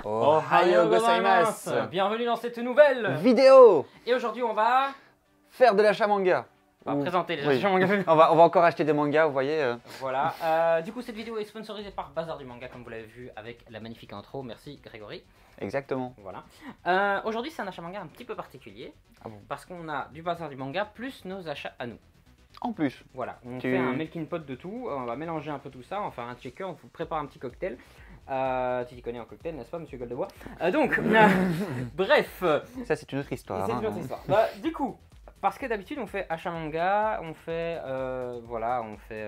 Ohayou gozaimasu. Bienvenue dans cette nouvelle vidéo. Et aujourd'hui on va Faire de l'achat manga. On va présenter les Oui. achats manga. on va encore acheter des mangas, vous voyez. Voilà, du coup cette vidéo est sponsorisée par Bazar du Manga comme vous l'avez vu avec la magnifique intro, merci Grégory. Exactement. Voilà. Aujourd'hui c'est un achat manga un petit peu particulier. Ah bon. Parce qu'on a du Bazar du Manga plus nos achats à nous. En plus. Voilà, on fait un melting pot de tout, on va mélanger un peu tout ça, on va faire un checker, on vous prépare un petit cocktail. Tu t'y connais en cocktail, n'est-ce pas, monsieur Goldebois? Donc, bref. Ça, c'est une autre histoire. C'est une autre histoire. Du coup, parce que d'habitude, on fait achat manga, on fait, voilà, on fait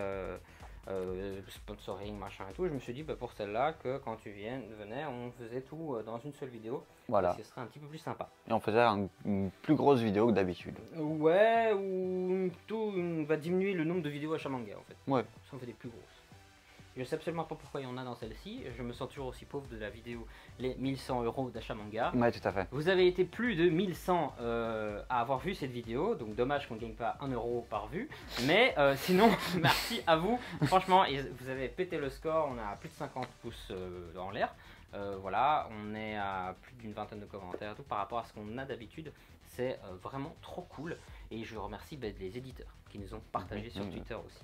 sponsoring, machin et tout. Je me suis dit, pour celle-là, que quand tu venais, on faisait tout dans une seule vidéo. Voilà. Ce serait un petit peu plus sympa. Et on faisait une plus grosse vidéo que d'habitude. Ouais, ou plutôt, on va diminuer le nombre de vidéos achat manga, en fait. Ouais. Ça, on fait des plus grosses. Je sais absolument pas pourquoi il y en a dans celle-ci. Je me sens toujours aussi pauvre de la vidéo les 1100 € d'achat manga. Ouais, tout à fait. Vous avez été plus de 1100 à avoir vu cette vidéo, donc dommage qu'on ne gagne pas 1 € par vue. Mais sinon, merci à vous. Franchement, vous avez pété le score. On a plus de 50 pouces en l'air. Voilà, on est à plus d'une vingtaine de commentaires et tout par rapport à ce qu'on a d'habitude. C'est vraiment trop cool. Et je remercie les éditeurs qui nous ont partagé sur Twitter aussi.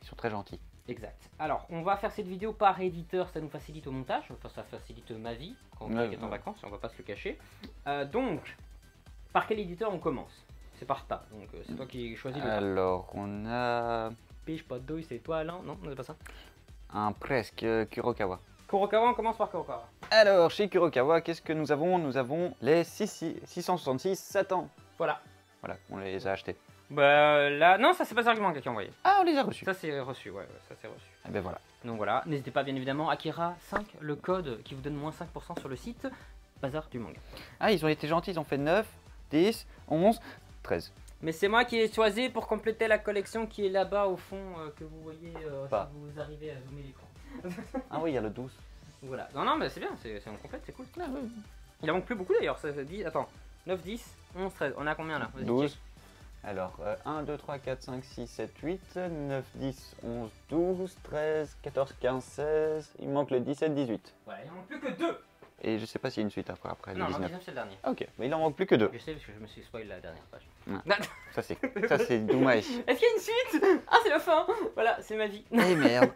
Ils sont très gentils. Exact. Alors, on va faire cette vidéo par éditeur, ça nous facilite au montage, enfin, ça facilite ma vie quand on est en vacances, on va pas se le cacher. Donc, par quel éditeur on commence? C'est par ta, donc c'est toi qui choisis le Alors, on a Pige pas de douille, c'est toi, Alain? Non, c'est pas ça. un presque Kurokawa. Kurokawa, on commence par Kurokawa. Alors, chez Kurokawa, qu'est-ce que nous avons? Nous avons les 666 Satan. Voilà. Voilà, on les a achetés. Bah là, non, ça c'est pas Bazar du Manga qui a envoyé. Ah, on les a reçus. Ça c'est reçu, ouais, ça c'est reçu. Et ben voilà. Donc voilà, n'hésitez pas bien évidemment, Akira 5, le code qui vous donne moins 5% sur le site Bazar du Manga. Ah, ils ont été gentils, ils ont fait 9, 10, 11, 13. Mais c'est moi qui ai choisi pour compléter la collection qui est là-bas au fond, que vous voyez si vous arrivez à zoomer l'écran. Ah oui, il y a le 12. Voilà, non mais c'est bien, c'est en complète, c'est cool. Ah, oui. Il en manque plus beaucoup d'ailleurs, ça dit, attends, 9, 10, 11, 13, on a combien là? 12. Alors, 1, 2, 3, 4, 5, 6, 7, 8, 9, 10, 11, 12, 13, 14, 15, 16. Il manque le 17, 18. Voilà, il en manque plus que 2. Et je sais pas s'il y a une suite après le Non, 19. 19 c'est le dernier. Ok, mais il en manque plus que 2. Je sais parce que je me suis spoil la dernière page. Ça c'est Doomai. Est-ce qu'il y a une suite? Ah, c'est la fin. Voilà, c'est ma vie. Eh merde.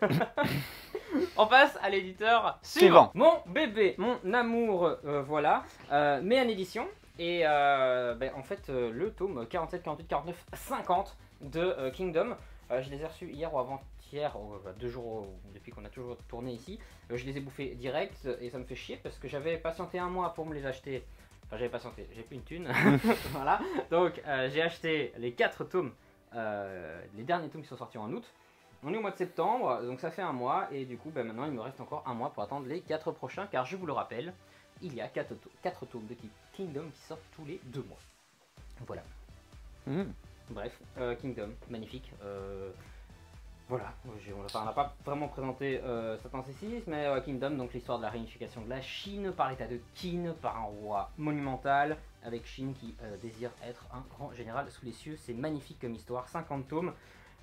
On passe à l'éditeur suivant. Mon bébé, mon amour, voilà. Mais en édition. Et en fait, le tome 47, 48, 49, 50 de Kingdom, je les ai reçus hier ou avant-hier, 2 jours depuis qu'on a toujours tourné ici. Je les ai bouffés direct et ça me fait chier parce que j'avais patienté un mois pour me les acheter. Enfin, j'avais patienté, j'ai plus une thune. Voilà. Donc, j'ai acheté les 4 tomes, les derniers tomes qui sont sortis en août. On est au mois de septembre, donc ça fait un mois. Et du coup, maintenant, il me reste encore un mois pour attendre les 4 prochains. Car je vous le rappelle, il y a 4 tomes de Kingdom qui sortent tous les 2 mois. Voilà. Bref, Kingdom, magnifique. Voilà, on n'a pas vraiment présenté Satan C6, mais Kingdom, donc l'histoire de la réunification de la Chine par l'état de Qin, par un roi monumental, avec Qin qui désire être un grand général sous les cieux. C'est magnifique comme histoire, 50 tomes.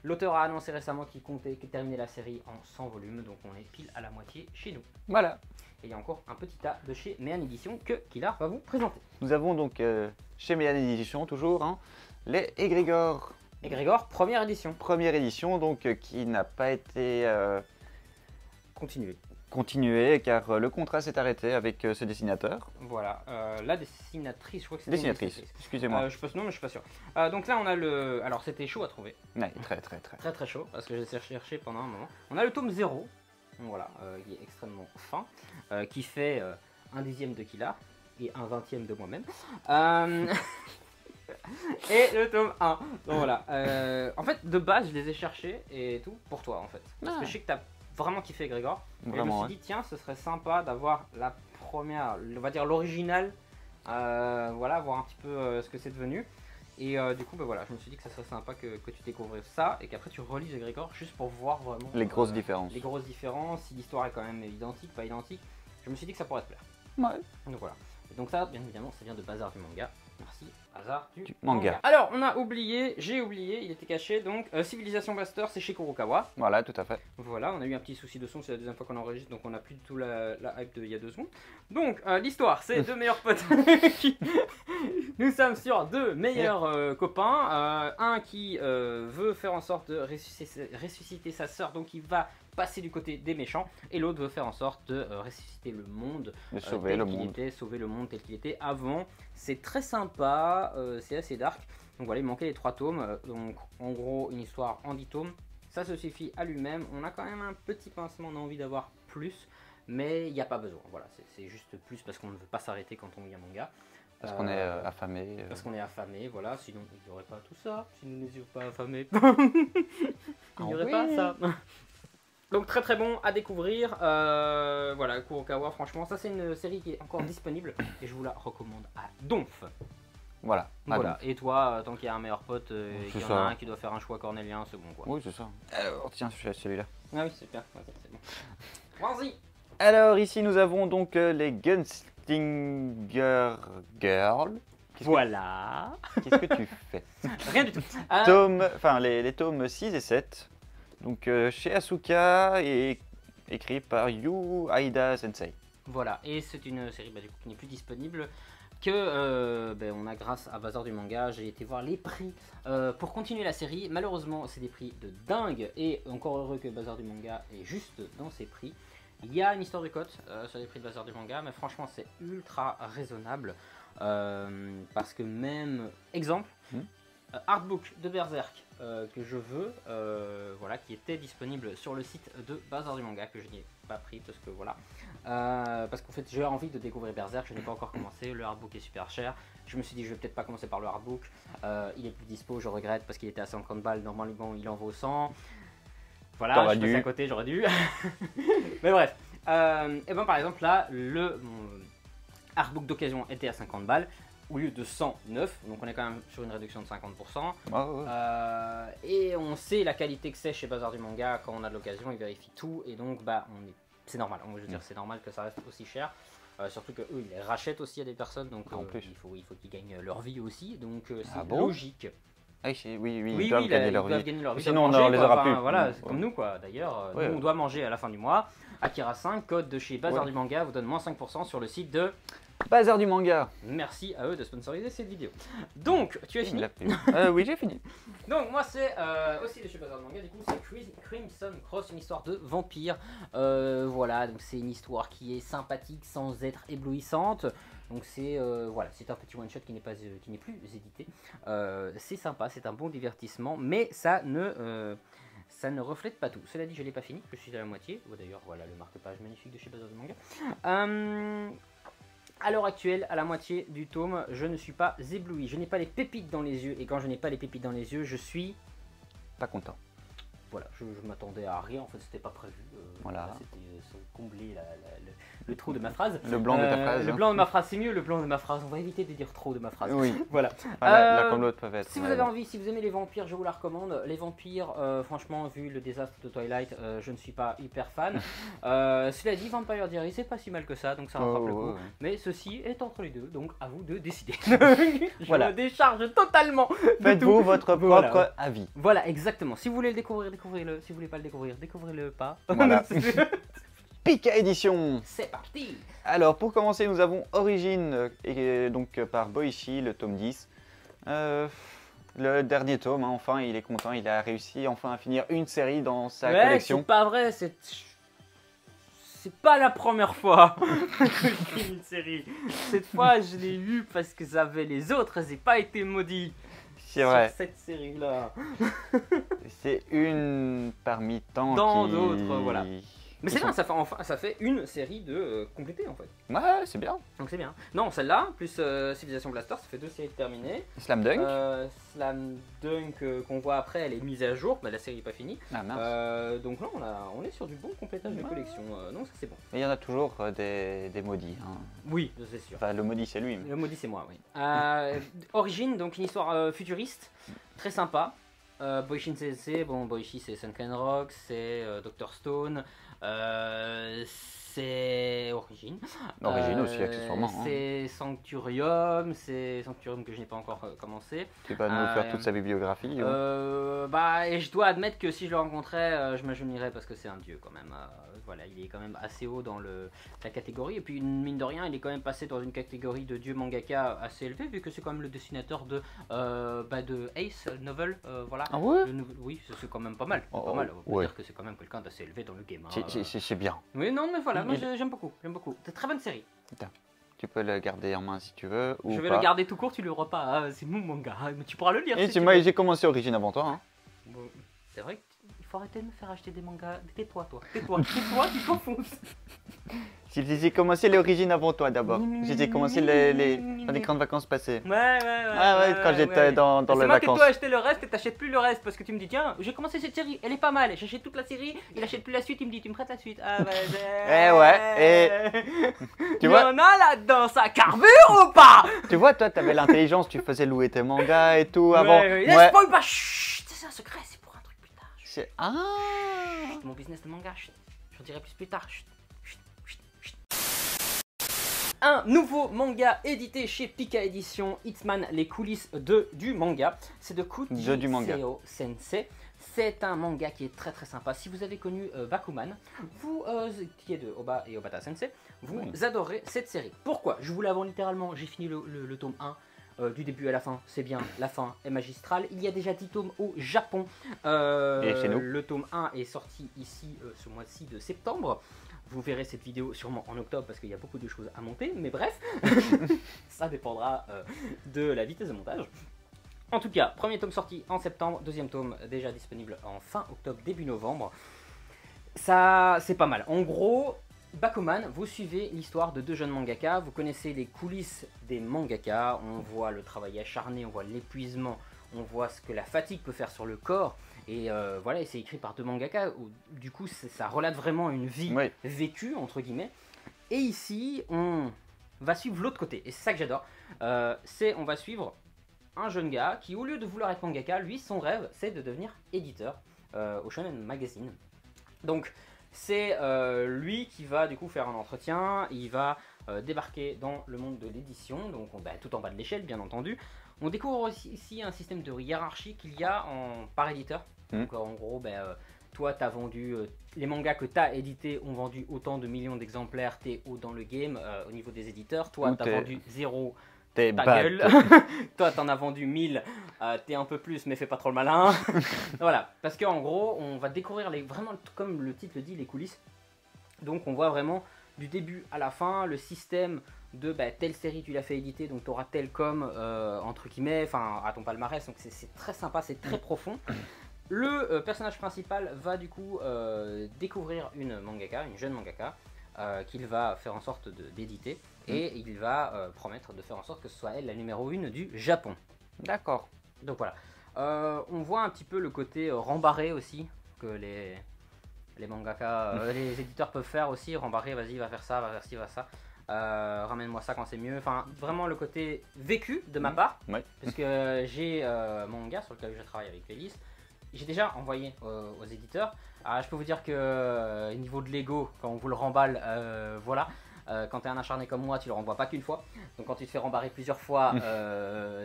L'auteur a annoncé récemment qu'il comptait terminer la série en 100 volumes, donc on est pile à la moitié chez nous. Voilà. Et il y a encore un petit tas de chez Méan Édition que Kilar va vous présenter. Nous avons donc chez Méan Édition toujours les Égrégores. Égrégore, première édition. Première édition donc qui n'a pas été continuée car le contrat s'est arrêté avec ce dessinateur. Voilà, la dessinatrice, je crois que c'est dessinatrice. Excusez-moi. Non, mais je suis pas sûr. Donc là on a le... Alors c'était chaud à trouver. Ouais, très chaud parce que je l'ai cherché pendant un moment. On a le tome 0. Voilà, qui est extrêmement fin, qui fait 1/10 de Kilar et 1/20 de moi-même. Et le tome 1. Donc voilà. En fait, de base, je les ai cherchés et tout pour toi en fait. Parce que je sais que tu as vraiment kiffé Grégor. Et je me suis dit, tiens, ce serait sympa d'avoir la première, on va dire l'original. Voilà, voir un petit peu ce que c'est devenu. Et du coup, voilà, je me suis dit que ça serait sympa que tu découvres ça et qu'après tu relises Grégor juste pour voir vraiment les grosses différences. Les grosses différences, si l'histoire est quand même identique, pas identique. Je me suis dit que ça pourrait te plaire. Ouais. Donc voilà. Et donc ça, bien évidemment, ça vient de Bazar du Manga. Merci Hasard du manga. Alors, on a oublié, j'ai oublié, il était caché, donc Civilization Blaster, c'est chez Kurokawa. Voilà, tout à fait. Voilà, on a eu un petit souci de son, c'est la deuxième fois qu'on enregistre, donc on n'a plus du tout la hype d'il y a 2 secondes. Donc, l'histoire, c'est deux meilleurs potes qui... Nous sommes sur deux meilleurs copains. Un qui veut faire en sorte de ressusciter sa sœur, donc il va passer du côté des méchants, et l'autre veut faire en sorte de ressusciter le monde, de sauver le monde. sauver le monde tel qu'il était avant. C'est très sympa, c'est assez dark. Donc voilà, il manquait les 3 tomes, donc en gros une histoire en 10 tomes. Ça se suffit à lui-même. On a quand même un petit pincement, on a envie d'avoir plus, mais il n'y a pas besoin. Voilà, c'est juste plus parce qu'on ne veut pas s'arrêter quand on lit un manga. Parce qu'on est affamé. Parce qu'on est affamé, voilà. Sinon, il n'y aurait pas tout ça. Si nous n'étions pas affamés, il n'y aurait pas ça. Donc très très bon à découvrir. Voilà, Kurokawa, franchement, ça c'est une série qui est encore disponible et je vous la recommande à donf. Voilà. Voilà. Et toi, tant qu'il y a un meilleur pote et qu'il y en a un qui doit faire un choix cornélien, c'est bon quoi. Oui, c'est ça. Alors, tiens, je fais celui-là. Ah oui, super. Ouais, c'est bon. Vas-y. Alors, ici, nous avons donc les Gunslinger Girls. Voilà. Qu'est-ce que tu fais? Rien du tout. Les tomes 6 et 7. Donc, chez Asuka et écrit par Yu Aida Sensei. Voilà. Et c'est une série du coup, qui n'est plus disponible. Que on a grâce à Bazar du Manga, j'ai été voir les prix pour continuer la série. Malheureusement, c'est des prix de dingue et encore heureux que Bazar du Manga est juste dans ses prix. Il y a une histoire de cote sur les prix de Bazar du Manga, mais franchement, c'est ultra raisonnable parce que même exemple, artbook de Berserk que je veux, voilà, qui était disponible sur le site de Bazar du Manga que je n'ai pas pris parce que voilà. Parce qu'en fait j'ai envie de découvrir Berserk, je n'ai pas encore commencé, le hardbook est super cher, je me suis dit je vais peut-être pas commencer par le hardbook, il est plus dispo, je regrette parce qu'il était à 50 balles, normalement il en vaut 100, voilà, je suis passé à côté, j'aurais dû, mais bref, et ben par exemple là, le hardbook d'occasion était à 50 balles, au lieu de 109, donc on est quand même sur une réduction de 50%, et on sait la qualité que c'est chez Bazar du Manga, quand on a de l'occasion, ils vérifient tout, et donc bah c'est normal, je veux dire c'est normal que ça reste aussi cher, surtout que eux ils les rachètent aussi à des personnes, donc il faut qu'ils gagnent leur vie aussi, donc c'est logique. Ah, oui, ils doivent gagner leur vie. Sinon manger, on les aura plus. Voilà, c'est comme nous quoi, d'ailleurs, nous on doit manger à la fin du mois. Akira 5, code de chez Bazar du Manga, vous donne moins 5% sur le site de Bazar du Manga. Merci à eux de sponsoriser cette vidéo. Donc, tu as fini? Oui, j'ai fini. Donc, moi, c'est aussi de chez Bazar du Manga. Du coup, c'est Crimson Cross, une histoire de vampire. Voilà, donc c'est une histoire qui est sympathique sans être éblouissante. Donc, c'est voilà, c'est un petit one shot qui n'est plus édité. C'est sympa, c'est un bon divertissement, mais ça ne reflète pas tout. Cela dit, je ne l'ai pas fini, je suis à la moitié. D'ailleurs, voilà le marque-page magnifique de chez Bazar du Manga. À l'heure actuelle, à la moitié du tome, je ne suis pas ébloui. Je n'ai pas les pépites dans les yeux. Et quand je n'ai pas les pépites dans les yeux, je suis pas content. Voilà, je m'attendais à rien. En fait, c'était pas prévu. Voilà. C'était combler le trou de ma phrase. Le blanc de ta phrase. Le blanc de ma phrase, c'est mieux le blanc de ma phrase. On va éviter de dire trop de ma phrase. Oui. Voilà. L'un comme l'autre peuvent être. Si vous avez envie, si vous aimez les vampires, je vous la recommande. Les vampires, franchement, vu le désastre de Twilight, je ne suis pas hyper fan. Cela dit, Vampire Diaries, c'est pas si mal que ça, donc ça rattrape le coup. Mais ceci est entre les deux, donc à vous de décider. Je me décharge totalement. Faites-vous votre propre avis. Voilà, exactement. Si vous voulez le découvrir, découvrez-le. Si vous voulez pas le découvrir, découvrez-le pas. Voilà. Pika Édition. C'est parti. Alors pour commencer, nous avons Origin, donc par Boichi, le tome 10. Le dernier tome, hein, enfin il est content, il a réussi enfin à finir une série dans sa collection. C'est pas vrai, c'est pas la première fois que je finis une série. Cette fois je l'ai eu parce que j'avais les autres, elles n'ont pas été maudits. C'est vrai. Cette série-là. C'est une parmi tant d'autres, voilà. Mais c'est bien, ça fait une série de complétée en fait. Ouais, c'est bien. Donc c'est bien. Non, celle-là, plus Civilization Blaster, ça fait 2 séries terminées. Slam Dunk. Slam Dunk qu'on voit après, elle est mise à jour, mais la série n'est pas finie. Ah mince. Donc là, on est sur du bon complétage de collection, donc ça c'est bon. Mais il y en a toujours des maudits. Hein. Oui, c'est sûr. Enfin, le maudit c'est lui. Le maudit c'est moi, oui. Origin, donc une histoire futuriste, très sympa. Boichi Sensei, bon Boichi c'est Sunken Rock, c'est Dr Stone. C'est Origin, Origin. Origin aussi, accessoirement. C'est Sancturium que je n'ai pas encore commencé. Tu vas nous faire toute sa bibliographie. Et je dois admettre que si je le rencontrais, je m'agenouillerais parce que c'est un dieu quand même. Voilà, il est quand même assez haut dans la catégorie. Et puis, mine de rien, il est quand même passé dans une catégorie de dieu mangaka assez élevée, vu que c'est quand même le dessinateur de Ace Novel. Voilà. Ah ouais? Oui, c'est quand même pas mal. On peut dire que c'est quand même quelqu'un d'assez élevé dans le game. C'est bien. Oui, non, mais voilà, moi j'aime beaucoup. C'est une très bonne série. Tu peux le garder en main si tu veux. Je vais le garder tout court, tu le repas. Ah, c'est mon manga, mais tu pourras le lire. Et moi, j'ai commencé Origin avant toi. Hein. Bon, c'est vrai qu'il faut arrêter de me faire acheter des mangas. Tais-toi, toi. Tais-toi, tu t'enfonces. J'ai commencé l'origine avant toi d'abord. J'ai commencé dans les grandes vacances passées. Quand j'étais dans les vacances. C'est moi qui dois acheter le reste et t'achètes plus le reste parce que tu me dis tiens, j'ai commencé cette série, elle est pas mal. J'achète toute la série, il achète plus la suite, il me dit tu me prêtes la suite. Ah tu vois, il y en a là-dedans, ça carbure ou pas? Tu vois, toi t'avais l'intelligence, tu faisais louer tes mangas et tout avant. Spoil pas, chut, c'est un secret, c'est pour un truc plus tard. Chut, mon business de manga, j'en dirai plus tard. Un nouveau manga édité chez Pika Édition, Hitman, les coulisses du manga. C'est de Kujiseo Sensei. C'est un manga qui est très très sympa. Si vous avez connu Bakuman, vous qui est de Oba et Obata Sensei, vous adorez cette série. Pourquoi? Je vous l'avends littéralement, j'ai fini le tome 1. Du début à la fin, c'est bien, la fin est magistrale. Il y a déjà 10 tomes au Japon. Et chez nous. Le tome 1 est sorti ici ce mois-ci de septembre. Vous verrez cette vidéo sûrement en octobre parce qu'il y a beaucoup de choses à monter, mais bref, ça dépendra de la vitesse de montage. En tout cas, premier tome sorti en septembre, deuxième tome déjà disponible en fin octobre, début novembre. Ça, c'est pas mal. En gros, Bakuman, vous suivez l'histoire de deux jeunes mangaka, vous connaissez les coulisses des mangaka, on voit le travail acharné, on voit l'épuisement, on voit ce que la fatigue peut faire sur le corps. Et voilà, c'est écrit par deux mangaka, où, du coup ça relate vraiment une vie vécue, entre guillemets. Et ici, on va suivre l'autre côté, et c'est ça que j'adore. On va suivre un jeune gars qui, au lieu de vouloir être mangaka, lui, son rêve, c'est de devenir éditeur au Shonen Magazine. Donc, c'est lui qui va du coup faire un entretien, il va débarquer dans le monde de l'édition, donc tout en bas de l'échelle, bien entendu. On découvre aussi ici un système de hiérarchie qu'il y a par éditeur. Donc en gros, toi tu as vendu, les mangas que tu as édités ont vendu autant de millions d'exemplaires, tu es haut dans le game au niveau des éditeurs. Toi tu as vendu 0, ta gueule. Toi tu en as vendu 1000, tu es un peu plus mais fais pas trop le malin. Voilà, parce qu'en gros on va découvrir vraiment, comme le titre le dit, les coulisses. Donc on voit vraiment du début à la fin le système de telle série tu l'as fait éditer, donc tu auras tel com entre guillemets, enfin à ton palmarès, donc c'est très sympa, c'est très profond. Le personnage principal va du coup découvrir une jeune mangaka, qu'il va faire en sorte d'éditer, et il va promettre de faire en sorte que ce soit elle la numéro 1 du Japon. D'accord. Donc voilà. On voit un petit peu le côté rembarré aussi, que les mangaka, les éditeurs peuvent faire aussi, rembarré, vas-y, va faire ça, va faire ci, va ça. Ramène-moi ça quand c'est mieux. Enfin, vraiment le côté vécu de ma part, parce que j'ai mon manga sur lequel je travaille avec Félix. J'ai déjà envoyé aux éditeurs. Alors, je peux vous dire que niveau de l'ego, quand on vous le remballe, voilà. Quand tu es un acharné comme moi, tu le renvoies pas qu'une fois. Donc quand tu te fais rembarrer plusieurs fois,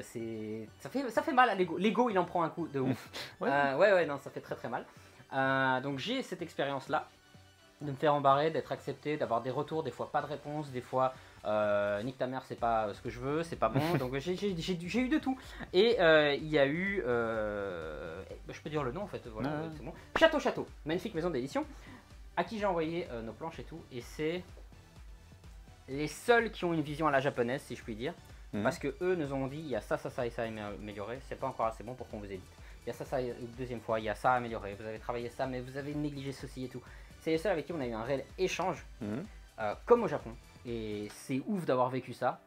ça fait mal à l'ego. L'ego, il en prend un coup de ouf. Non, ça fait très très mal. Donc j'ai cette expérience-là, de me faire embarrer, d'être accepté, d'avoir des retours, des fois pas de réponse, des fois nique ta mère, c'est pas ce que je veux, c'est pas bon. Donc j'ai eu de tout. Et il y a eu, je peux dire le nom en fait, voilà, c'est bon. Château, magnifique maison d'édition, à qui j'ai envoyé nos planches et tout. Et c'est les seuls qui ont une vision à la japonaise, si je puis dire. Parce que eux nous ont dit, il y a ça et ça à améliorer, c'est pas encore assez bon pour qu'on vous édite. Il y a ça, une deuxième fois, il y a ça à améliorer, vous avez travaillé ça, mais vous avez négligé ceci et tout. C'est les seuls avec qui on a eu un réel échange, comme au Japon. Et c'est ouf d'avoir vécu ça.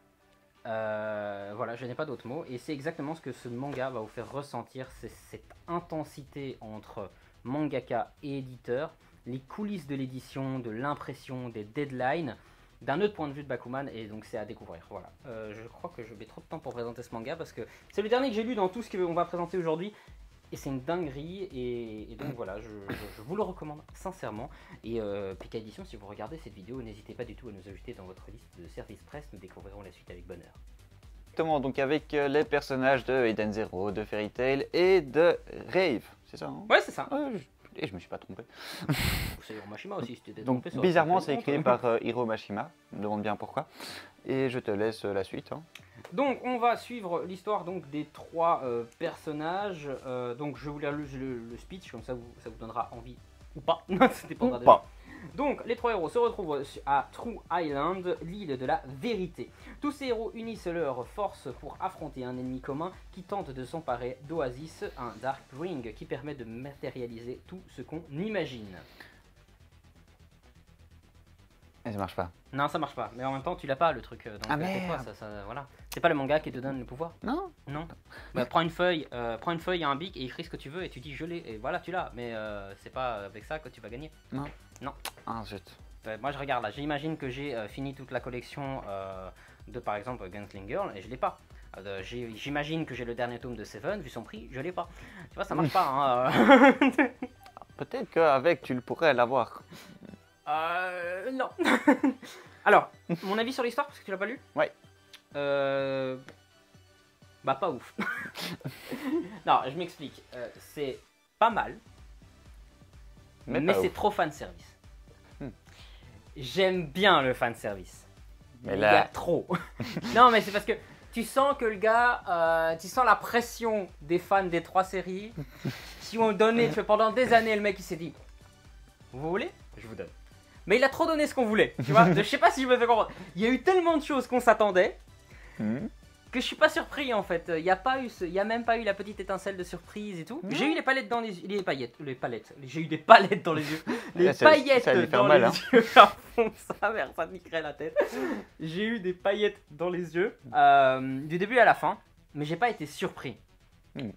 Voilà, je n'ai pas d'autres mots. Et c'est exactement ce que ce manga va vous faire ressentir, c'est cette intensité entre mangaka et éditeur, les coulisses de l'édition, de l'impression, des deadlines, d'un autre point de vue de Bakuman, et donc c'est à découvrir. Voilà. Je crois que je mets trop de temps pour présenter ce manga parce que c'est le dernier que j'ai lu dans tout ce qu'on va présenter aujourd'hui. Et c'est une dinguerie, et donc voilà, je vous le recommande sincèrement. Et PK Edition, si vous regardez cette vidéo, n'hésitez pas du tout à nous ajouter dans votre liste de services presse, nous découvrirons la suite avec bonheur. Exactement, donc avec les personnages de Eden Zero, de Fairy Tail et de Rave, c'est ça hein? Ouais, c'est ça. Et je me suis pas trompé. C'est Hiro Mashima aussi, si tu t'es Donc trompé. bizarrement, c'est écrit par Hiro Mashima, je me demande bien pourquoi. Et je te laisse la suite. Hein. Donc on va suivre l'histoire donc des 3 personnages. Donc je vais vous lire le speech, comme ça ça vous donnera envie ou pas. Ça dépendra de vous. Donc les 3 héros se retrouvent à True Island, l'île de la vérité. Tous ces héros unissent leurs forces pour affronter un ennemi commun qui tente de s'emparer d'Oasis, un Dark Ring qui permet de matérialiser tout ce qu'on imagine. Et ça marche pas. Non, ça marche pas. Mais en même temps, tu l'as pas le truc. Donc, merde. Voilà. C'est pas le manga qui te donne le pouvoir. Non. Non. Bah, prends une feuille, et un bic et écris ce que tu veux et tu dis je l'ai et voilà tu l'as. Mais c'est pas avec ça que tu vas gagner. Non. Non. Ah zut. Moi je regarde là. J'imagine que j'ai fini toute la collection de par exemple Gunsling Girl et je l'ai pas. J'imagine que j'ai le dernier tome de Seven, vu son prix, je l'ai pas. Tu vois, ça marche pas. Hein. Peut-être qu'avec tu le pourrais l'avoir. Non. Alors, mon avis sur l'histoire, parce que tu l'as pas lu? Ouais. Bah, pas ouf. Non, je m'explique. C'est pas mal, mais c'est trop fanservice. J'aime bien le fanservice. Mais il y a trop. Non, mais c'est parce que tu sens que le gars, tu sens la pression des fans des 3 séries qui ont donné pendant des années. Le mec il s'est dit, vous voulez? Je vous donne. Mais il a trop donné ce qu'on voulait, tu vois. Je sais pas si je me fais comprendre. Il y a eu tellement de choses qu'on s'attendait que je suis pas surpris en fait. Il y a même pas eu la petite étincelle de surprise et tout. J'ai eu les palettes dans les yeux, J'ai eu des palettes dans les yeux, les paillettes dans les yeux. Ça merde, ça me niquerait la tête. J'ai eu des paillettes dans les yeux du début à la fin, mais j'ai pas été surpris.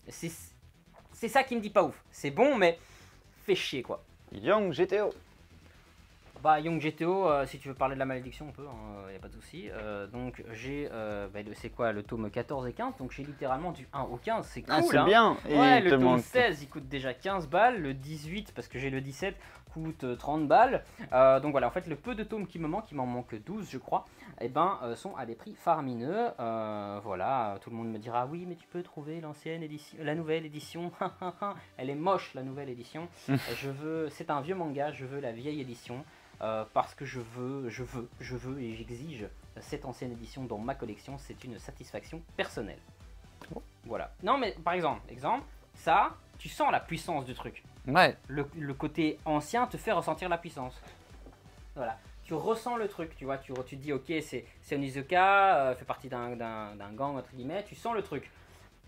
C'est ça qui me dit pas ouf. C'est bon, mais fait chier quoi. Young GTO. Bah, Young GTO, si tu veux parler de la malédiction, on peut, y a pas de souci. Donc, j'ai, c'est quoi, le tome 14 et 15, donc j'ai littéralement du 1 au 15, c'est cool. Ah, c'est bien. Ouais, le tome 16, il coûte déjà 15 balles, le 18, parce que j'ai le 17, coûte 30 balles. Donc voilà, en fait, le peu de tomes qui me manquent, il m'en manque 12, je crois, et sont à des prix faramineux. Voilà, tout le monde me dira, oui, mais tu peux trouver l'ancienne édition, la nouvelle édition. Elle est moche, la nouvelle édition. C'est un vieux manga, je veux la vieille édition. Parce que je veux et j'exige cette ancienne édition dans ma collection, c'est une satisfaction personnelle. Voilà. Non mais par exemple, ça, tu sens la puissance du truc. Ouais. Le côté ancien te fait ressentir la puissance. Voilà. Tu ressens le truc, tu vois, tu te dis ok, c'est Onizuka, fait partie d'un gang entre guillemets, tu sens le truc.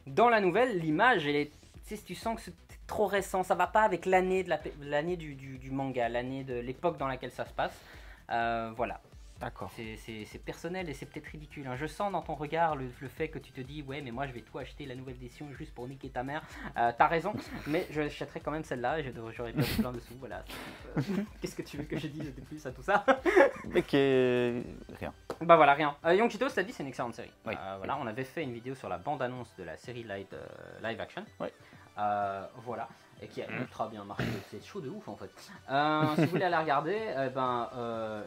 Dans la nouvelle, l'image, elle est, tu sais, tu sens que c'est trop récent, ça va pas avec l'année du manga, l'année de l'époque dans laquelle ça se passe. Voilà. D'accord. C'est personnel et c'est peut-être ridicule. Hein. Je sens dans ton regard le fait que tu te dis ouais mais moi je vais tout acheter la nouvelle édition juste pour niquer ta mère. T'as raison, mais je achèterai quand même celle-là et j'aurais perdu plein de sous. Voilà. Qu'est-ce que tu veux que je dise de plus à tout ça? Mais rien. Bah voilà, rien. Young Cheetos, ça dit c'est une excellente série. Oui. Voilà, on avait fait une vidéo sur la bande-annonce de la série live action. Oui. Voilà, et qui a ultra bien marché, c'est chaud de ouf en fait. Si vous voulez la regarder,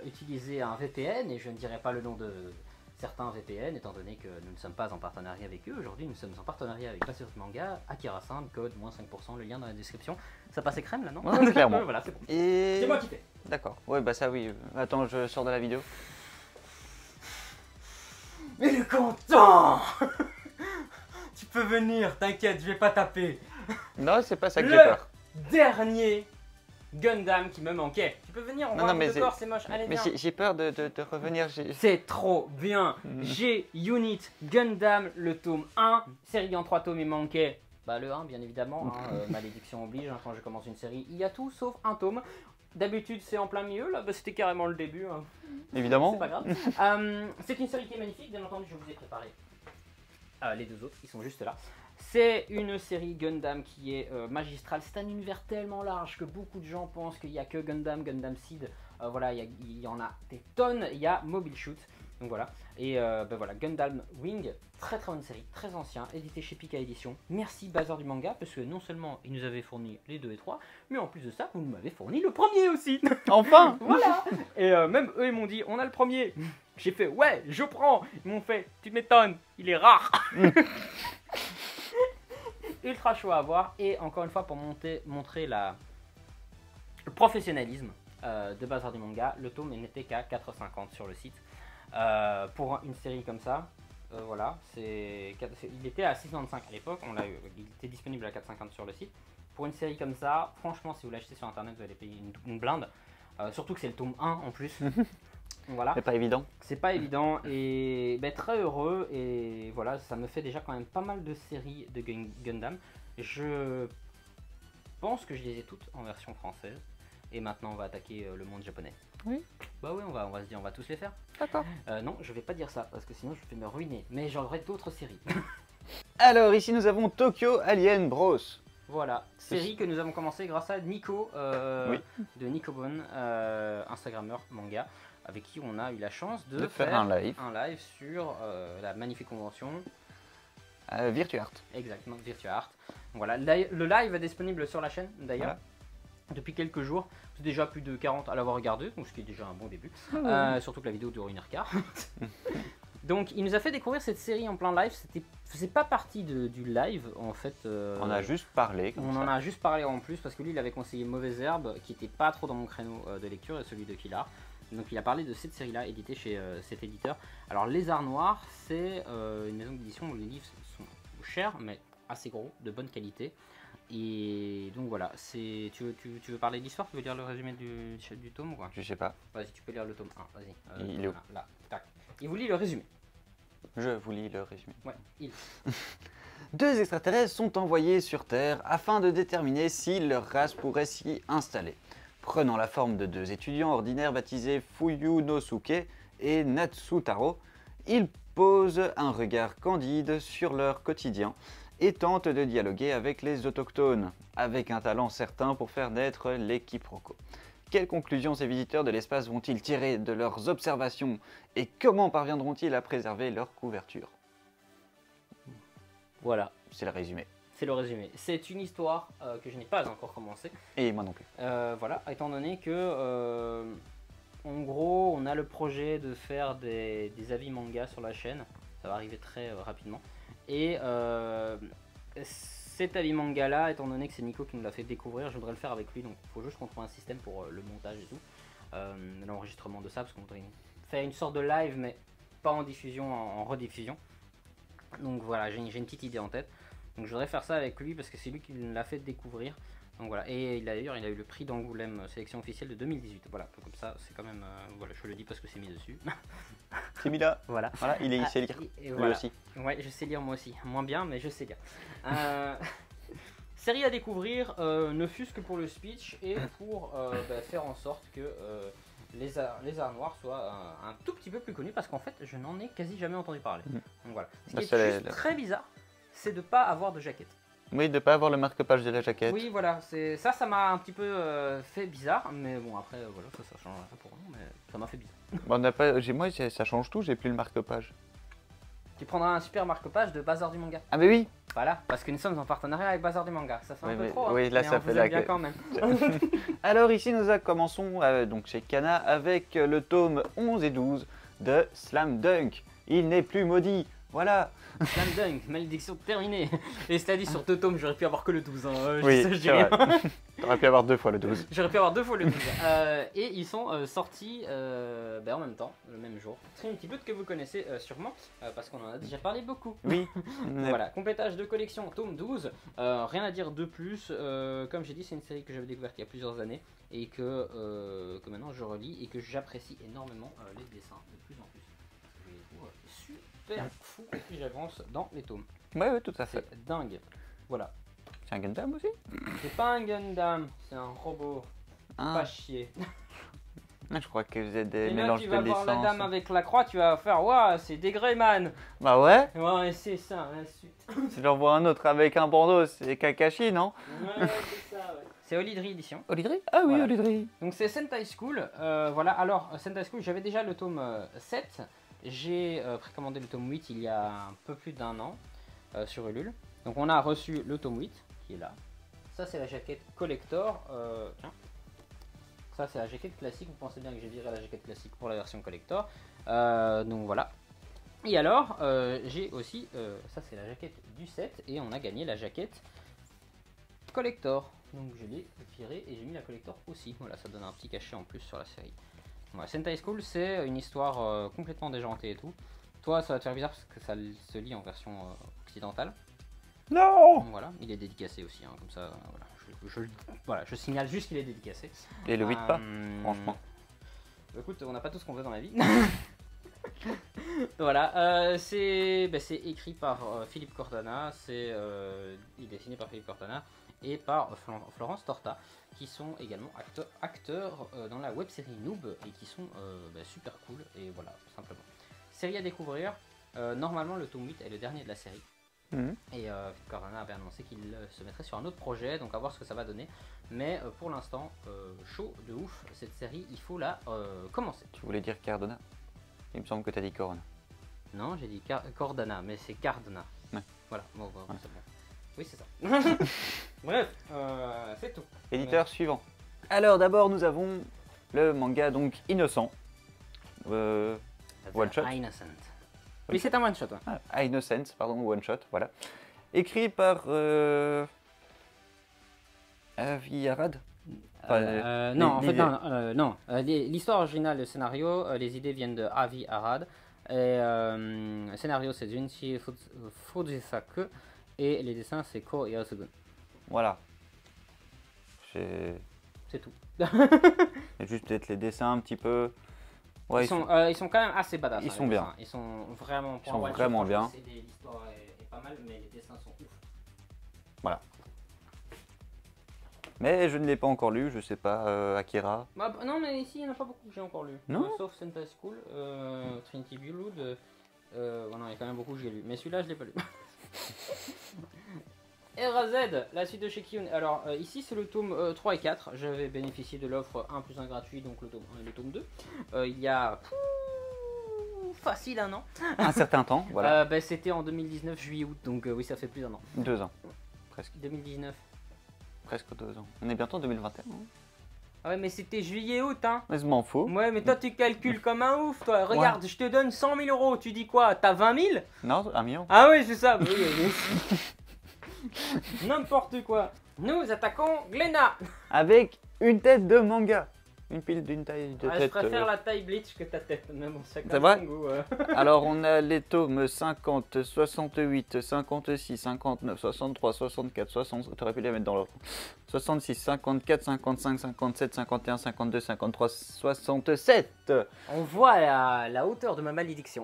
utilisez un VPN, et je ne dirai pas le nom de certains VPN, étant donné que nous ne sommes pas en partenariat avec eux. Aujourd'hui, nous sommes en partenariat avec Passion Manga, Akira-san, code -5%, le lien dans la description. Ça passe crème là, non? Ouais, clairement. Voilà, c'est bon. Et... C'est moi qui fais. D'accord, ouais, bah ça oui. Attends, je sors de la vidéo. Mais le content. Tu peux venir, t'inquiète, je vais pas taper. Non, c'est pas ça que j'ai peur. Dernier Gundam qui me manquait. Tu peux venir, on voit un peu de corps, c'est moche. Allez, viens. Mais j'ai peur de revenir. C'est trop bien. J'ai Unit Gundam, le tome 1, série en 3 tomes, il manquait. Bah le 1 bien évidemment, malédiction oblige, quand je commence une série, il y a tout sauf un tome. D'habitude c'est en plein milieu, là c'était carrément le début. Évidemment. C'est pas grave. C'est une série qui est magnifique, bien entendu je vous ai préparé les deux autres, ils sont juste là. C'est une série Gundam qui est magistrale. C'est un univers tellement large que beaucoup de gens pensent qu'il n'y a que Gundam, Gundam Seed. Voilà, il y en a des tonnes. Il y a Mobile Shoot. Donc voilà. Et ben voilà, Gundam Wing, très très bonne série, très ancien, édité chez Pika Édition. Merci Bazar du Manga, parce que non seulement ils nous avaient fourni les 2 et 3, mais en plus de ça, vous m'avez fourni le premier aussi. Enfin. Voilà. Et même eux, ils m'ont dit, on a le premier. J'ai fait, ouais, je prends. Ils m'ont fait, tu m'étonnes, il est rare. Ultra chaud à voir. Et encore une fois, pour montrer le professionnalisme de Bazar du Manga, le tome n'était qu'à 4,50 sur le site. Pour une série comme ça, voilà, il était à 6,95 à l'époque, il était disponible à 4,50 sur le site. Pour une série comme ça, franchement, si vous l'achetez sur internet, vous allez payer une blinde. Surtout que c'est le tome 1 en plus. Voilà. C'est pas évident. C'est pas évident et ben, très heureux. Et voilà, ça me fait déjà quand même pas mal de séries de Gundam. Je pense que je les ai toutes en version française. Et maintenant, on va attaquer le monde japonais. Oui. Bah oui, on va se dire, on va tous les faire. D'accord. Non, je vais pas dire ça parce que sinon je vais me ruiner. Mais j'aurai d'autres séries. Alors ici nous avons Tokyo Alien Bros. Voilà, série que nous avons commencé grâce à Nico oui. de Nicobon, Instagrammeur manga, avec qui on a eu la chance de faire un live sur la magnifique convention VirtuArt. Exactement, VirtuArt. Voilà, le live est disponible sur la chaîne d'ailleurs. Voilà. Depuis quelques jours, c'est déjà plus de 40 à l'avoir regardé, donc ce qui est déjà un bon début. Surtout que la vidéo dure 1h15. Donc il nous a fait découvrir cette série en plein live, faisait pas partie du live en fait. On a juste parlé. En a juste parlé en plus parce que lui il avait conseillé Mauvaise Herbe qui était pas trop dans mon créneau de lecture et celui de Kilar. Donc il a parlé de cette série là éditée chez cet éditeur. Alors Les Arts Noirs c'est une maison d'édition où les livres sont chers mais assez gros, de bonne qualité. Et donc voilà, tu veux parler d'histoire? Tu veux lire le résumé du tome ou quoi? Je sais pas. Vas-y, tu peux lire le tome 1, vas-y. Il est où? Là, tac. Il vous lit le résumé. Je vous lis le résumé. Ouais, Deux extraterrestres sont envoyés sur Terre afin de déterminer si leur race pourrait s'y installer. Prenant la forme de deux étudiants ordinaires baptisés Fuyunosuke et Natsutaro, ils posent un regard candide sur leur quotidien et tentent de dialoguer avec les autochtones, avec un talent certain pour faire naître les quiproquos. Quelles conclusions ces visiteurs de l'espace vont-ils tirer de leurs observations et comment parviendront-ils à préserver leur couverture? Voilà, c'est le résumé. C'est le résumé. C'est une histoire que je n'ai pas encore commencé. Et moi non plus. Voilà, étant donné que, en gros, on a le projet de faire des avis manga sur la chaîne. Ça va arriver très rapidement. Et cet avis manga là, étant donné que c'est Nico qui nous l'a fait découvrir, je voudrais le faire avec lui. Donc il faut juste qu'on trouve un système pour le montage et tout. L'enregistrement de ça, parce qu'on voudrait faire une sorte de live, mais pas en diffusion, en rediffusion. Donc voilà, j'ai une petite idée en tête. Donc je voudrais faire ça avec lui parce que c'est lui qui me l'a fait découvrir. Donc voilà, et d'ailleurs il a eu le prix d'Angoulême sélection officielle de 2018. Voilà, comme ça c'est quand même, voilà, je le dis parce que c'est mis dessus. C'est mis là. Voilà. Voilà, il sait lire. Et lui voilà. aussi. Ouais, je sais lire moi aussi, moins bien mais je sais lire. Série à découvrir, ne fût-ce que pour le speech et pour faire en sorte que les arts noirs soient un tout petit peu plus connus parce qu'en fait je n'en ai quasi jamais entendu parler. Donc voilà. Ce qui est juste très bizarre, c'est de ne pas avoir de jaquette. Oui, de ne pas avoir le marque-page de la jaquette. Oui, voilà, ça m'a un petit peu fait bizarre, mais bon, après, voilà, ça change rien pour nous, mais ça m'a fait bizarre. Bon, moi, ça change tout, j'ai plus le marque-page. Tu prendras un super marque-page de Bazar du Manga. Ah, mais oui. Voilà, parce que nous sommes en partenariat avec Bazar du Manga, ça fait un peu trop, hein, oui, là, mais ça on fait vous aime bien quand même. Alors ici, nous commençons donc chez Kana avec le tome 11 et 12 de Slam Dunk. Il n'est plus maudit. Voilà. Slam Dunk, malédiction terminée. Et c'est-à-dire sur deux tomes, j'aurais pu avoir que le 12. Hein. Oui, c'est vrai. T'aurais pu avoir 2 fois le 12. J'aurais pu avoir 2 fois le 12. Et ils sont sortis en même temps, le même jour. C'est une petite bout que vous connaissez sûrement, parce qu'on en a déjà parlé beaucoup. Oui. Voilà, complétage de collection, tome 12. Rien à dire de plus. Comme j'ai dit, c'est une série que j'avais découverte il y a plusieurs années. Et que maintenant je relis et que j'apprécie énormément les dessins de plus en plus. Je les trouve super fou et puis j'avance dans les tomes. Ouais, tout à fait. C'est dingue. Voilà. C'est un Gundam aussi? C'est pas un Gundam, c'est un robot. Pas chier. Je crois que vous êtes des et mélanges de licences. Tu vas voir la dame hein. avec la croix, tu vas faire waouh, c'est des Greyman. Bah ouais. Ouais, c'est ça, la suite. Si j'en vois un autre avec un bandeau, c'est Kakashi, non? Ouais, c'est ça, ouais. C'est Olidri Edition. Olidri? Ah oui, voilà. Olidri. Donc c'est Sentai School. Voilà, alors Sentai School, j'avais déjà le tome 7. j'ai précommandé le tome 8 il y a un peu plus d'1 an sur Ulule. Donc on a reçu le tome 8 qui est là. Ça c'est la jaquette collector. Tiens. Ça c'est la jaquette classique. Vous pensez bien que j'ai viré la jaquette classique pour la version collector. Donc voilà. Et alors j'ai aussi, ça c'est la jaquette du set et on a gagné la jaquette collector. Donc je l'ai viré et j'ai mis la collector aussi. Voilà, ça donne un petit cachet en plus sur la série. Voilà, Sentai School c'est une histoire complètement déjantée et tout. Toi ça va te faire bizarre parce que ça se lit en version occidentale. Non. Donc voilà, il est dédicacé aussi, hein, comme ça, voilà, je signale juste qu'il est dédicacé. Et le 8 pas, franchement. Écoute, on n'a pas tout ce qu'on veut dans la vie. Voilà, c'est écrit par Philippe Cordana, il est dessiné par Philippe Cordana et par Florence Torta, qui sont également acteurs dans la web-série Noob et qui sont super cool, et voilà, tout simplement. Série à découvrir, normalement le tome 8 est le dernier de la série. Et Cordana avait annoncé qu'il se mettrait sur un autre projet, donc à voir ce que ça va donner. Mais pour l'instant, chaud de ouf cette série, il faut la commencer. Tu voulais dire Cardona? Il me semble que tu as dit Corona. Non, j'ai dit Cordana, mais c'est Cardona. Ouais. Voilà, bon, ouais. C'est bon. Oui, c'est ça. Bref, c'est tout. Éditeur suivant. Alors d'abord, nous avons le manga donc Innocent. One Shot. Innocent. Oui, c'est un one shot. Ouais. Ah, Innocence, pardon, one shot, voilà. Écrit par Avi Arad. Non, en fait, non. L'histoire originale, le scénario, les idées viennent de Avi Arad. Et le scénario, c'est Junichi Fujisaku. Et les dessins, c'est Ko Yasugun. Voilà. C'est tout. Et juste peut-être les dessins un petit peu. Ouais, ils sont quand même assez badass. Ils sont bien. Ils sont vraiment, bien. L'histoire est pas mal, mais les dessins sont ouf. Voilà. Mais je ne l'ai pas encore lu, je sais pas, Akira. Non, mais ici, il n'y en a pas beaucoup que j'ai encore lu. Non. Sauf Sentai School, Trinity Blood. Non, il y a quand même beaucoup que j'ai lu. Mais celui-là, je l'ai pas lu. RZ, la suite de chez Kiyun. Alors ici c'est le tome 3 et 4. J'avais bénéficié de l'offre 1 plus 1 gratuit, donc le tome 1 et le tome 2. Il y a facile un an. Un certain temps, voilà. C'était en 2019, juillet-août, donc oui, ça fait plus d'un an. 2 ans, presque. 2019. Presque 2 ans. On est bientôt en 2021. Hein. Ah ouais, mais c'était juillet-août, hein. Mais je m'en fous. Ouais, mais toi tu calcules comme un ouf, toi. Regarde, ouais. Je te donne 100 000 euros. Tu dis quoi? T'as 20 000? Non, 1 million. Ah oui, c'est ça. N'importe quoi. Nous attaquons Glénat. Avec une tête de manga. Une pile d'une taille de tête. Je préfère la taille Bleach que ta tête. Mais bon, c'est vrai goût, Alors on a les tomes 50, 68, 56, 59, 63, 64, 60. T'aurais pu les mettre dans l'ordre. 66, 54, 55, 57, 51, 52, 53, 67. On voit la hauteur de ma malédiction.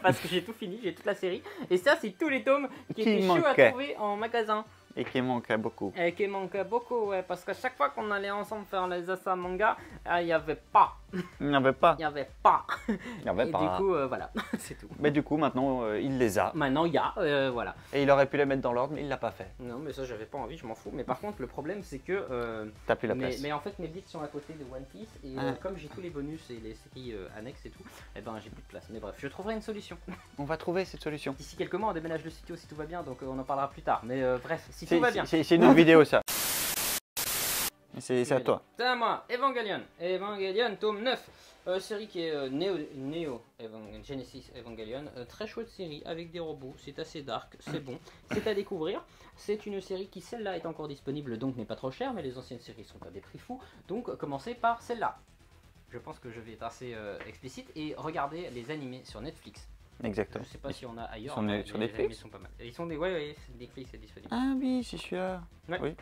Parce que j'ai tout fini, j'ai toute la série. Et ça, c'est tous les tomes qui étaient chauds à trouver en magasin. Et qui manquait beaucoup. Et qui manquait beaucoup, ouais. Parce que chaque fois qu'on allait ensemble faire les assas manga, il n'y avait pas. Il n'y avait pas. Il n'y avait pas. Il n'y avait et pas. Du coup, voilà, c'est tout. Mais du coup, maintenant, il les a. Maintenant, il y a, voilà. Et il aurait pu les mettre dans l'ordre, mais il l'a pas fait. Non, mais ça, j'avais pas envie, je m'en fous. Mais par contre, le problème, c'est que. T'as plus la place. Mais en fait, mes bits sont à côté de One Piece. Et comme j'ai tous les bonus et les séries annexes et tout, eh ben, j'ai plus de place. Mais bref, je trouverai une solution. On va trouver cette solution. D'ici quelques mois, on déménage le studio si tout va bien. Donc, on en parlera plus tard. Mais bref, si tout va bien. C'est une vidéo, ça. C'est à toi. C'est à moi. Evangelion. Evangelion, tome 9. Série qui est Neo Genesis Evangelion. Très chouette série avec des robots. C'est assez dark. C'est bon. C'est à découvrir. C'est une série qui, celle-là, est encore disponible, donc n'est pas trop chère. Mais les anciennes séries sont à des prix fous. Donc, commencez par celle-là. Je pense que je vais être assez explicite. Et regardez les animés sur Netflix. Exactement. Je sais pas si on a ailleurs. Sur Netflix. Les animés sont pas mal. Ils sont des. Ouais, Netflix est disponible. Ah oui, c'est celui-là. Ouais. Oui.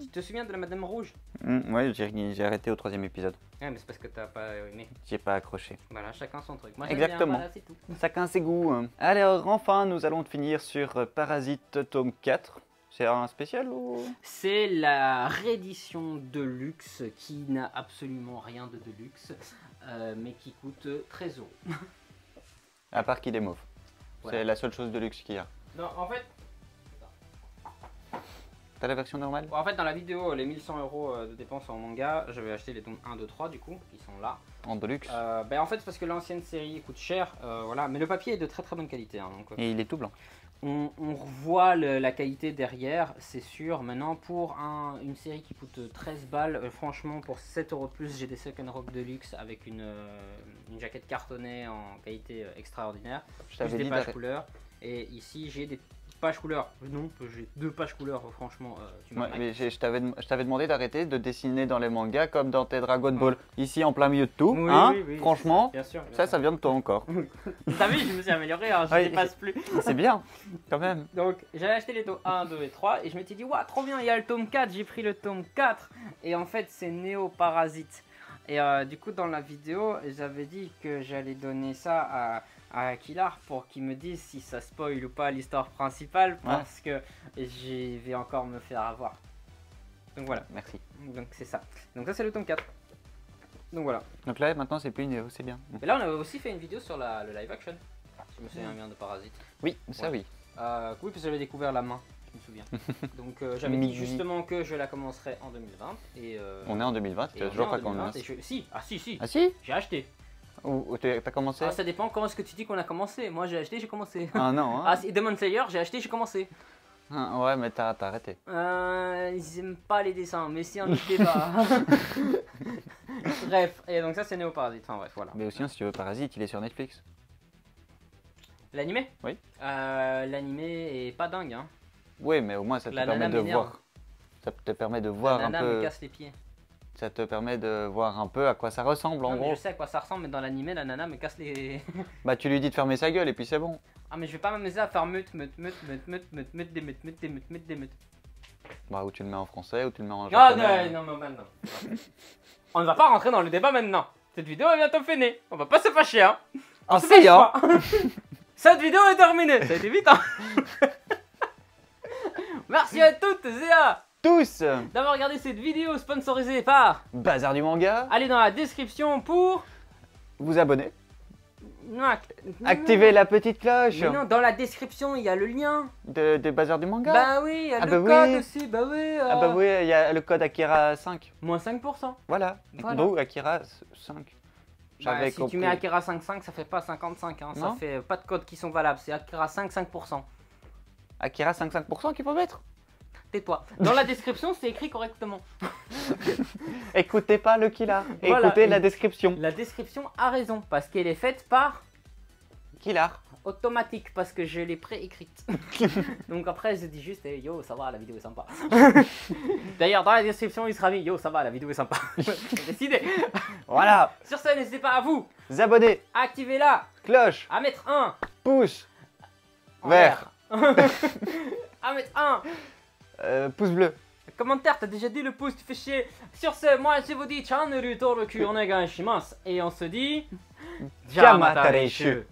Tu te souviens de la Madame Rouge? Ouais, j'ai arrêté au 3e épisode. Ouais, mais c'est parce que t'as pas aimé. J'ai pas accroché. Voilà, chacun son truc. Moi, exactement. Bien, voilà, c'est tout. Chacun ses goûts. Alors, enfin, nous allons finir sur Parasite tome 4. C'est un spécial ou... C'est la réédition de luxe qui n'a absolument rien de luxe, mais qui coûte 13 euros. À part qu'il est mauve. Voilà. C'est la seule chose de luxe qu'il y a. Non, en fait... T'as la version normale? Bon, en fait, dans la vidéo, les 1100 € de dépenses en manga, j'avais acheté les tomes 1, 2, 3 du coup, qui sont là. En Deluxe. Ben, en fait, c'est parce que l'ancienne série coûte cher, voilà. Mais le papier est de très très bonne qualité. Hein, donc, Et il est tout blanc. on revoit la qualité derrière, c'est sûr. Maintenant, pour une série qui coûte 13 balles, franchement, pour 7 € de plus, j'ai des Second Rock Deluxe avec une jaquette cartonnée en qualité extraordinaire. Je t'avais plus des dit pages couleurs. Et ici, j'ai des pages couleurs. Non, j'ai 2 pages couleurs, franchement. Ouais, mais je t'avais demandé d'arrêter de dessiner dans les mangas comme dans tes Dragon Ball. Ici, en plein milieu de tout. Oui, hein, oui, franchement, bien sûr, ça vient de toi encore. T'as vu, je me suis amélioré, hein, je Ouais, ne dépasse plus. C'est bien, quand même. Donc, j'avais acheté les tomes 1, 2 et 3 et je m'étais dit, waouh, trop bien, il y a le tome 4. J'ai pris le tome 4 et en fait, c'est Néo Parasite. Et du coup, dans la vidéo, j'avais dit que j'allais donner ça à Kilar pour qu'il me dise si ça spoil ou pas l'histoire principale parce que je vais encore me faire avoir. Donc voilà. Merci. Donc c'est ça. Donc ça c'est le tome 4. Donc voilà. Donc là, maintenant, c'est plus une Néo, c'est bien. Et là, on avait aussi fait une vidéo sur le live action. Je me souviens bien de Parasite. Oui, ça oui. Oui, parce que j'avais découvert la main. Je me souviens. Donc j'avais dit justement que je la commencerai en 2020 et on est en 2020, tu as toujours pas commencé. Si, si. Ah si? J'ai acheté. Ou t'as commencé? Ah, ça dépend comment est-ce que tu dis qu'on a commencé. Moi j'ai acheté, j'ai commencé. Ah non. Hein. Ah si, Demon Slayer, j'ai acheté, j'ai commencé. Ah, ouais, mais t'as arrêté. Ils aiment pas les dessins, mais c'est un autre débat. Bref, et donc ça c'est Néo Parasite. Enfin bref, voilà. Mais aussi, si tu veux, Parasite, il est sur Netflix. L'animé? Oui. L'animé est pas dingue, hein. Oui, mais au moins ça te permet de voir. Ça te permet de voir un peu. La nana me casse les pieds. Ça te permet de voir un peu à quoi ça ressemble en gros. Je sais à quoi ça ressemble, mais dans l'animé, la nana me casse les. Bah tu lui dis de fermer sa gueule et puis c'est bon. Ah mais je vais pas m'amuser à faire meute des meutes. Bah ou tu le mets en français ou tu le mets en Ah japonais. non, maintenant. On ne va pas rentrer dans le débat maintenant. Cette vidéo est bientôt finie. On va pas se fâcher, hein. Ah si hein. Cette vidéo est terminée. Ça a été vite, hein. Merci à toutes et à tous d'avoir regardé cette vidéo sponsorisée par Bazar du manga. Allez dans la description pour vous abonner. Non, Activez la petite cloche. mais non, dans la description il y a le lien de Bazar du manga. Bah oui, il y a Ah le bah code oui. aussi. Bah oui. Ah bah oui, il y a le code Akira 5. Moins 5%. Voilà. Donc Akira 5. Bah, si tu mets Akira 5.5, ça fait pas 55, hein. Ça fait pas de codes qui sont valables, c'est Akira 5,5%. Akira 5,5% qu'il faut mettre. Tais-toi. Dans la description, c'est écrit correctement. Écoutez pas le Kilar, Voilà. écoutez la description. La description a raison, parce qu'elle est faite par Kilar. automatique, parce que je l'ai préécrite. Donc après, je dis juste, hey, yo, ça va, la vidéo est sympa. D'ailleurs, dans la description, il sera mis, yo, ça va, la vidéo est sympa. J'ai décidé. Voilà. Sur ce, n'hésitez pas à vous Abonner, activer la cloche, à mettre un pouce en vert, à mettre un pouce bleu. commentaire. T'as déjà dit le pouce, tu fais chier. Sur ce, moi je vous dis, channel登録お願いします. Et on se dit, Jamatareishu.